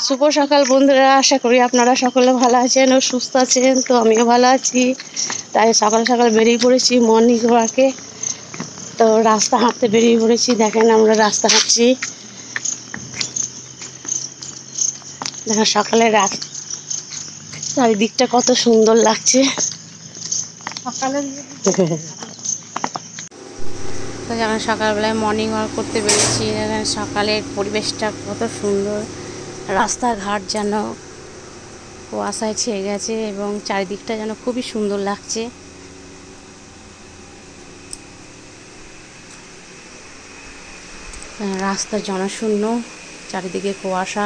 শুভ সকাল বন্ধুরা, আশা করি আপনারা সকলে ভালো আছেন ও সুস্থ আছেন। তো আমিও ভালো আছি, তাই সকাল সকাল বেরিয়ে পড়েছি মর্নিং ওয়াকে। তো রাস্তা হাঁটতে বেরিয়ে পড়েছি। দেখেন আমরা রাস্তা হাঁটছি, দেখেন সকালের চারিদিকটা কত সুন্দর লাগছে। তো যখন সকালবেলায় মর্নিং ওয়াক করতে বেরিয়েছি, দেখেন সকালের পরিবেশটা কত সুন্দর। রাস্তাঘাট যেন কুয়াশায় ছেয়ে গেছে এবং চারিদিকটা যেন খুবই সুন্দর লাগছে। রাস্তা জনশূন্য, চারিদিকে কুয়াশা।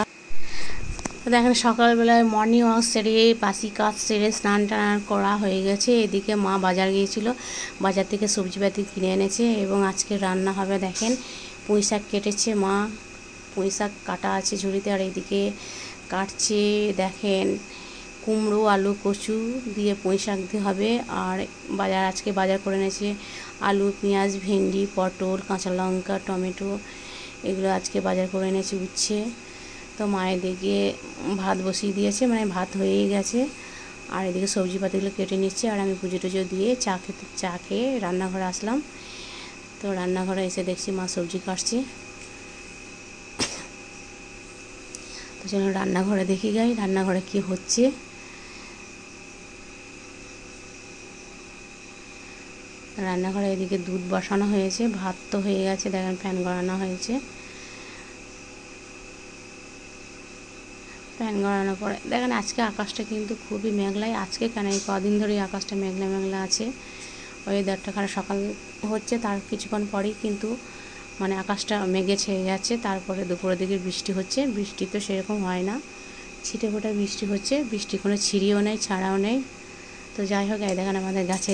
দেখেন সকালবেলায় মর্নিং ওয়াক সেরে বাসি কাজ সেরে স্নান টান করা হয়ে গেছে। এদিকে মা বাজার গিয়েছিল, বাজার থেকে সবজিপাতি কিনে এনেছে এবং আজকে রান্না হবে। দেখেন পুঁই শাক কেটেছে মা, পুঁই শাক কাটা আছে ঝুড়িতে, আর এদিকে কাটছে দেখেন কুমড়ো আলু কচু দিয়ে পুঁই শাক দিয়ে হবে। আর আজকে বাজার করে এনেছে আলু পেঁয়াজ ভেন্ডি পটল কাঁচা লঙ্কা টমেটো, এগুলো আজকে বাজার করে এনেছে উচ্ছে। তো মায়ের দিকে ভাত বসিয়ে দিয়েছে, মানে ভাত হয়েই গেছে। আর এদিকে সবজিপাতিগুলো কেটে নিচ্ছে, আর আমি পুজো টুজো দিয়ে চা খেয়ে রান্নাঘরে আসলাম। তো রান্নাঘরে এসে দেখছি মা সবজি কাটছে। তো চলো রান্নাঘরে দেখি যাই রান্নাঘরে কি হচ্ছে। রান্নাঘরে এদিকে দুধ বসানো হয়েছে, ভাত তো হয়ে গেছে, দেখেন ফ্যান গড়ানো হয়েছে। ফ্যান গড়ানোর পরে দেখেন আজকে আকাশটা কিন্তু খুবই মেঘলাই। আজকে কেন এই কদিন ধরেই আকাশটা মেঘলা মেঘলা আছে। ওয়েদারটা খারাপ, সকাল হচ্ছে তার কিছুক্ষণ পরেই কিন্তু মানে আকাশটা মেঘে ছেয়ে যাচ্ছে। তারপরে দুপুরের দিকে বৃষ্টি হচ্ছে, বৃষ্টি তো সেরকম হয় না, ছিটে ফোটা বৃষ্টি হচ্ছে, বৃষ্টি কোনো ছিঁড়িও নেই ছাড়াও নেই। তো যাই হোক, এই দেখেন আমাদের গাছে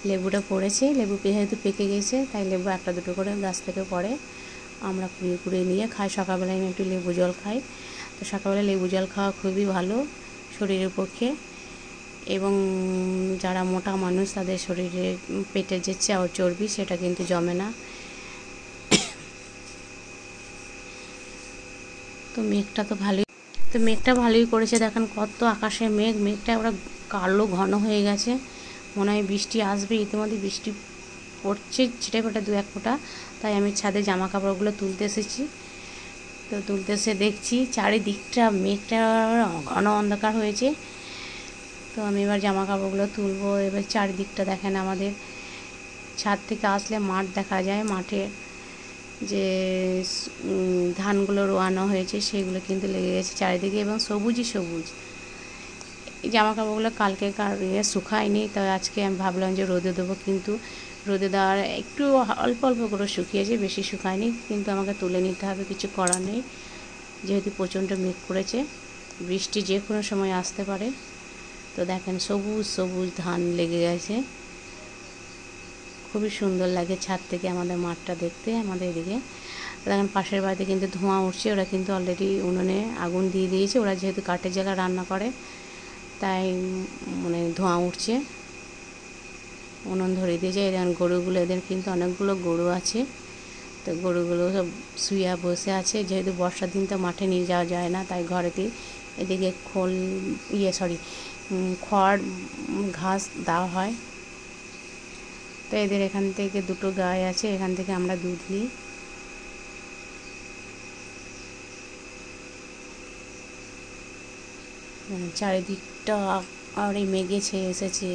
লেবুটা পড়েছে, লেবু যেহেতু পেকে গেছে তাই লেবু একটা দুটো করে গাছ থেকে পড়ে, আমরা কুড়িয়ে নিয়ে খাই। সকালবেলায় আমি একটু লেবু জল খাই। তো সকালবেলা লেবু জল খাওয়া খুবই ভালো শরীরের পক্ষে, এবং যারা মোটা মানুষ তাদের শরীরে পেটের যে চর্বি সেটা কিন্তু জমে না। তো মেঘটা ভালোই করেছে। দেখেন কত আকাশে মেঘটা ওরা কালো ঘন হয়ে গেছে, মনে হয় বৃষ্টি আসবে। ইতিমধ্যে বৃষ্টি পড়ছে ছিটে ফোটা দু এক ফোঁটা। তাই আমি ছাদে জামা কাপড়গুলো তুলতে এসেছি। তো তুলতে এসে দেখছি চারিদিকটা মেঘটা ঘন অন্ধকার হয়েছে। তো আমি এবার জামা কাপড়গুলো তুলবো। এবার চারিদিকটা দেখেন, আমাদের ছাদ থেকে আসলে মাঠ দেখা যায়, মাঠে যে ধানগুলো রোয়ানো হয়েছে সেগুলো কিন্তু লেগে গেছে চারিদিকে এবং সবুজই সবুজ। এই জামা কাপড়গুলো কালকে শুকায়নি, তাই আজকে আমি ভাবলাম যে রোদে দেবো, কিন্তু রোদে দেওয়ার একটু অল্প অল্প করে শুকিয়েছে, বেশি শুকায়নি। কিন্তু আমাকে তুলে নিতে হবে, কিছু করার নেই, যেহেতু প্রচণ্ড মেঘ করেছে, বৃষ্টি যে কোনো সময় আসতে পারে। তো দেখেন সবুজ সবুজ ধান লেগে গেছে, খুবই সুন্দর লাগে ছাদ থেকে আমাদের মাঠটা দেখতে। আমাদের এদিকে দেখেন পাশের বাড়িতে কিন্তু ধোঁয়া উঠছে, ওরা কিন্তু অলরেডি উনুনে আগুন দিয়ে দিয়েছে। ওরা যেহেতু কাঠের জ্বালা রান্না করে তাই মানে ধোঁয়া উঠছে, উনুন ধরিয়ে দিয়েছে। দেখেন গরুগুলো, এদের কিন্তু অনেকগুলো গরু আছে। তো গরুগুলো সব শুয়ে বসে আছে, যেহেতু বর্ষার দিন তো মাঠে নিয়ে যাওয়া যায় না, তাই ঘরেতেই এদিকে খড় ঘাস দেওয়া হয়। তো এদের এখান থেকে দুটো গাই আছে, এখান থেকে আমরা দুধ নিই। চারিদিকটা আর এই মেঘে ছেয়ে এসেছে।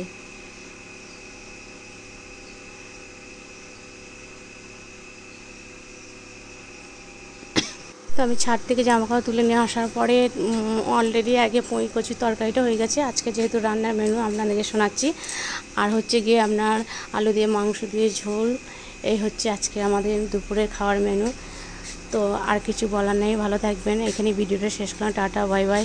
তো আমি ছাদ থেকে জামা কাপড় তুলে নিয়ে আসার পরে অলরেডি আগে পুঁই কচুর তরকারিটা হয়ে গেছে। আজকে যেহেতু রান্নার মেনু আপনাদেরকে শোনাচ্ছি, আর হচ্ছে গিয়ে আপনার আলু দিয়ে মাংস দিয়ে ঝোল, এই হচ্ছে আজকে আমাদের দুপুরের খাওয়ার মেনু। তো আর কিছু বলার নেই, ভালো থাকবেন, এখানে ভিডিওটা শেষ করলাম, টাটা বাই বাই।